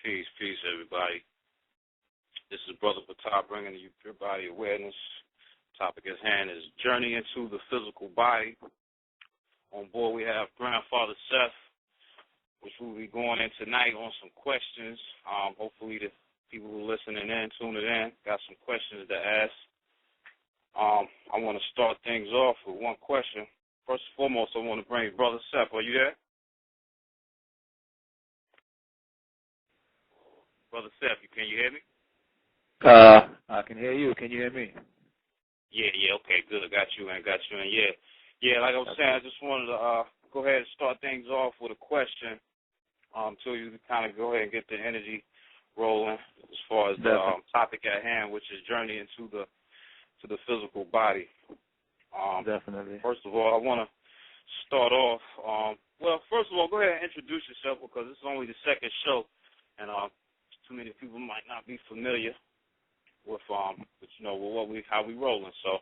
Peace, everybody. This is Brother Patah bringing you Pure Body Awareness. Topic at hand is Journey into the Physical Body. On board we have Grandfather Seth, which we'll be going in tonight on some questions. Hopefully the people who are listening in, tuning in, got some questions to ask. I want to start things off with one question. First and foremost, I want to bring Brother Seth. Are you there? Brother Seth, can you hear me? I can hear you. Can you hear me? Yeah, okay, good. Got you in. Yeah, like I was saying, I just wanted to go ahead and start things off with a question so you can kind of go ahead and get the energy rolling as far as the topic at hand, which is journey into the physical body. Definitely. First of all, I want to start off. First of all, go ahead and introduce yourself because this is only the second show, and too many people might not be familiar with with how we rolling. So,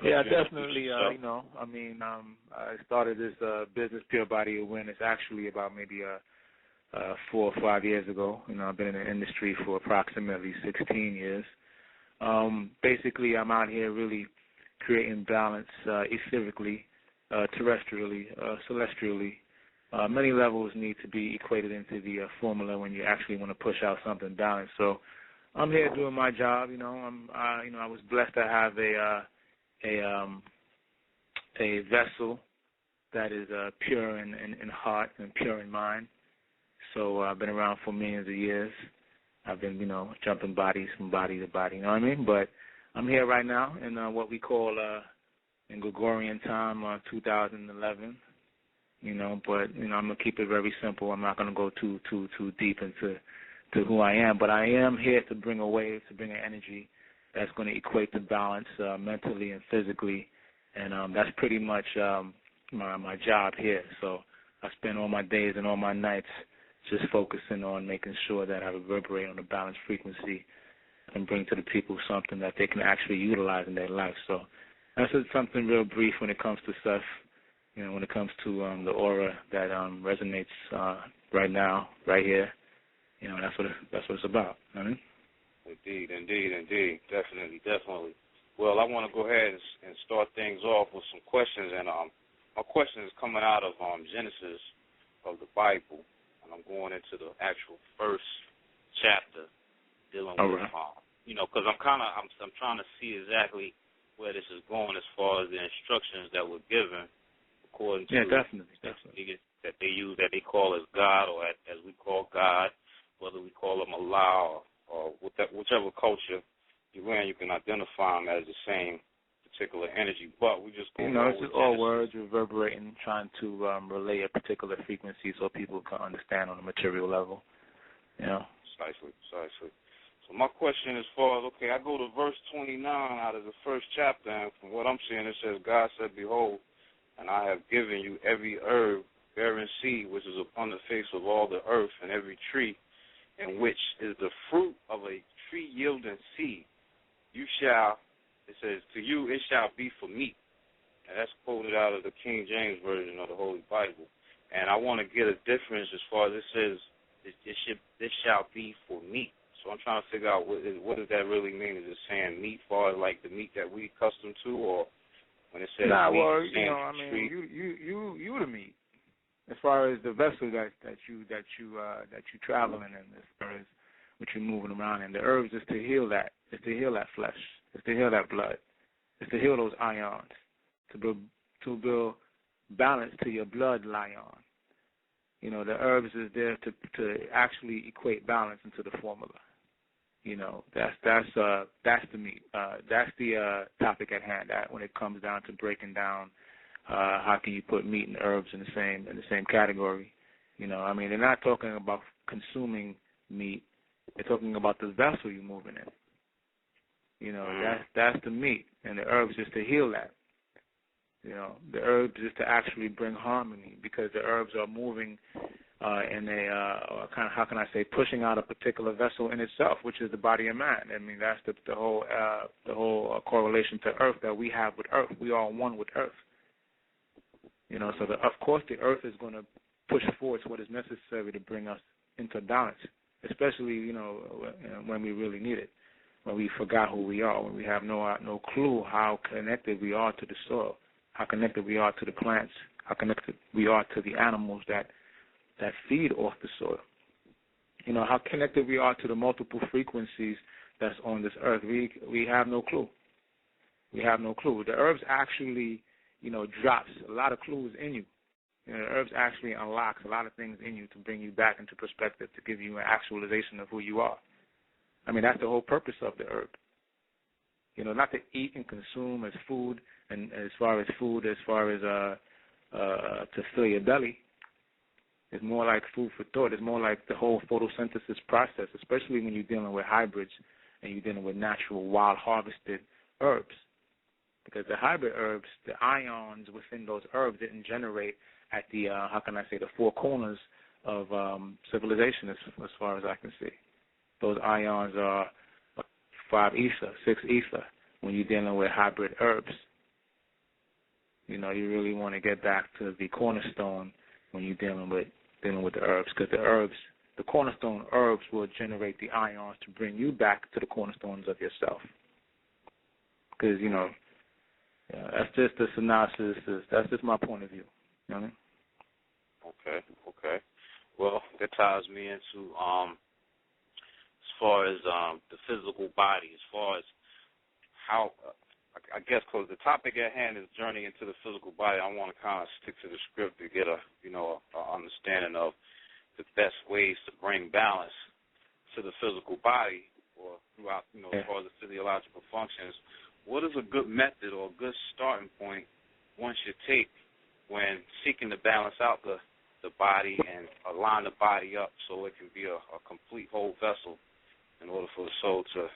yeah, definitely. I started this business, Pure Body Awareness, actually about maybe 4 or 5 years ago. I've been in the industry for approximately 16 years. Basically, I'm out here really creating balance etherically, terrestrially, celestially. Many levels need to be equated into the formula when you actually want to push out something balanced. So I'm here doing my job. I was blessed to have a vessel that is pure in heart and pure in mind. So I've been around for millions of years. I've been, jumping bodies from body to body, you know what I mean? But I'm here right now in what we call in Gregorian time, 2011. But I'm gonna keep it very simple. I'm not gonna go too deep into who I am, but I am here to bring a wave, to bring an energy that's going to equate to balance mentally and physically, and that's pretty much my job here. So I spend all my days and all my nights just focusing on making sure that I reverberate on a balanced frequency and bring to the people something that they can actually utilize in their life. So that's just something real brief when it comes to stuff. When it comes to the aura that resonates right now, right here, that's what it's about. You know what I mean? Indeed. Definitely. Well, I want to go ahead and start things off with some questions, and my question is coming out of Genesis of the Bible, and I'm going into the actual first chapter dealing with, because I'm trying to see exactly where this is going as far as the instructions that were given. According to definitely. That they use, that they call as God, or as we call God, whether we call them Allah or whichever culture you're in, you can identify them as the same particular energy. But we just it's just all words reverberating, trying to relay a particular frequency so people can understand on a material level. Precisely. So my question is far as, I go to verse 29 out of the first chapter, and from what I'm seeing, it says, God said, behold, and I have given you every herb bearing seed which is upon the face of all the earth, and every tree in which is the fruit of a tree yielding seed. It says, to you it shall be for meat. And that's quoted out of the King James Version of the Holy Bible. And I want to get a difference as far as it says, this shall be for meat. So I'm trying to figure out what does that really mean? Is it saying meat far as like the meat that we accustomed to, or when it says meat, you the meat. As far as the vessel that you traveling in, as far as what you're moving around in, the herbs is to heal that. It's to heal that flesh. It's to heal that blood. It's to heal those ions. To build balance to your blood ion. The herbs is there to actually equate balance into the formula. That's the meat. That's the topic at hand. That when it comes down to breaking down, how can you put meat and herbs in the same category? They're not talking about consuming meat. They're talking about the vessel you're moving in. That's the meat, and the herbs is to heal that. The herbs is to actually bring harmony, because the herbs are moving in a kind of, how can I say, pushing out a particular vessel in itself, which is the body of man. That's the whole correlation to earth that we have with earth. We are one with earth. So of course the earth is going to push forward what is necessary to bring us into balance especially, when we really need it, when we forgot who we are, when we have no clue how connected we are to the soil, how connected we are to the plants, how connected we are to the animals that feed off the soil. How connected we are to the multiple frequencies that's on this earth. We have no clue. We have no clue. The herbs actually, drops a lot of clues in you. The herbs actually unlocks a lot of things in you to bring you back into perspective, to give you an actualization of who you are. I mean, that's the whole purpose of the herb. Not to eat and consume as food, and as far as to fill your belly. It's more like food for thought. It's more like the whole photosynthesis process, especially when you're dealing with hybrids and you're dealing with natural, wild harvested herbs. Because the hybrid herbs, the ions within those herbs didn't generate at the, the four corners of civilization as far as I can see. Those ions are 5 ether, 6 ether when you're dealing with hybrid herbs. You really want to get back to the cornerstone when you're dealing with the herbs, because the cornerstone herbs will generate the ions to bring you back to the cornerstones of yourself. Because, that's just the synopsis. That's just my point of view. You know what I mean? Okay. Well, that ties me into as far as the physical body, as far as how, I guess, because the topic at hand is journey into the physical body. I want to kind of stick to the script to get a understanding of the best ways to bring balance to the physical body, or throughout, as far as the physiological functions. What is a good method or a good starting point one should take when seeking to balance out the body and align the body up so it can be a complete whole vessel in order for the soul to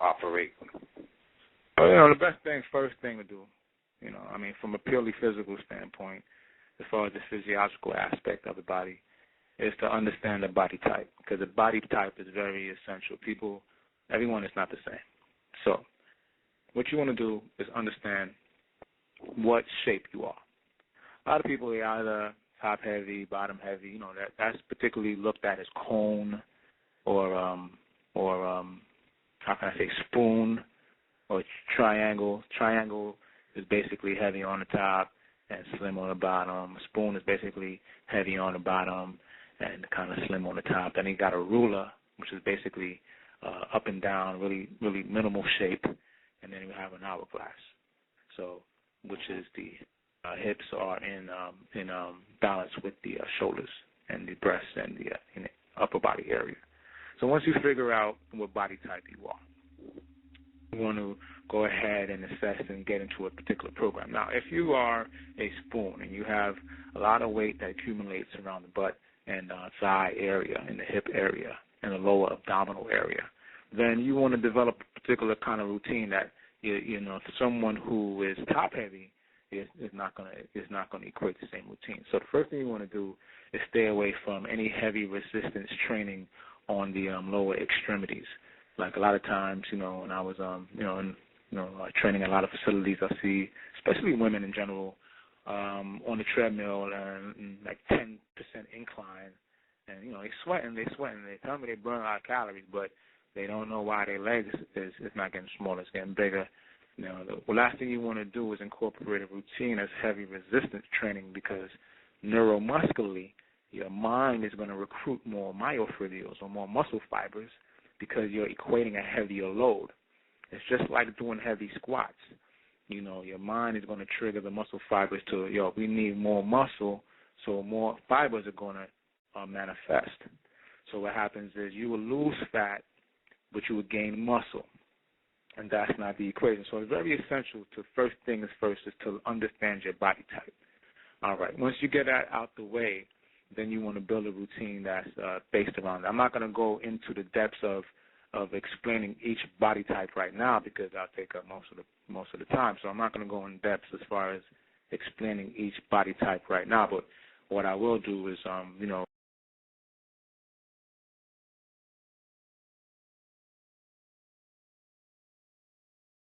operate? Well, the first thing to do, from a purely physical standpoint, as far as the physiological aspect of the body, is to understand the body type, because the body type is very essential. Everyone is not the same. So what you want to do is understand what shape you are. A lot of people are either top heavy, bottom heavy. That's particularly looked at as cone or spoon or triangle. Triangle is basically heavy on the top and slim on the bottom. A spoon is basically heavy on the bottom and kind of slim on the top. Then you got a ruler, which is basically up and down, really, really minimal shape. And then you have an hourglass, which is the hips are in balance with the shoulders and the breasts and the upper body area. So once you figure out what body type you are, you want to go ahead and assess and get into a particular program. Now, if you are a spoon and you have a lot of weight that accumulates around the butt and thigh area, in the hip area, and the lower abdominal area, then you want to develop a particular kind of routine that, for someone who is top heavy, is not going to equate the same routine. So the first thing you want to do is stay away from any heavy resistance training on the lower extremities. Like a lot of times, when I was training in a lot of facilities, I see, especially women in general, on the treadmill and like 10% incline, and they sweating. They tell me they burn a lot of calories, but they don't know why their legs is not getting smaller, it's getting bigger. The last thing you want to do is incorporate a routine as heavy resistance training, because neuromuscularly, your mind is going to recruit more myofibrills or more muscle fibers because you're equating a heavier load. It's just like doing heavy squats. Your mind is going to trigger the muscle fibers to, we need more muscle, so more fibers are going to manifest. So what happens is you will lose fat, but you will gain muscle. And that's not the equation. So it's very essential to, first thing is first, is to understand your body type. All right. Once you get that out the way, then you want to build a routine that's based around that. I'm not going to go into the depths of explaining each body type right now, because I'll take up most of the time. So I'm not going to go in depth as far as explaining each body type right now. But what I will do is,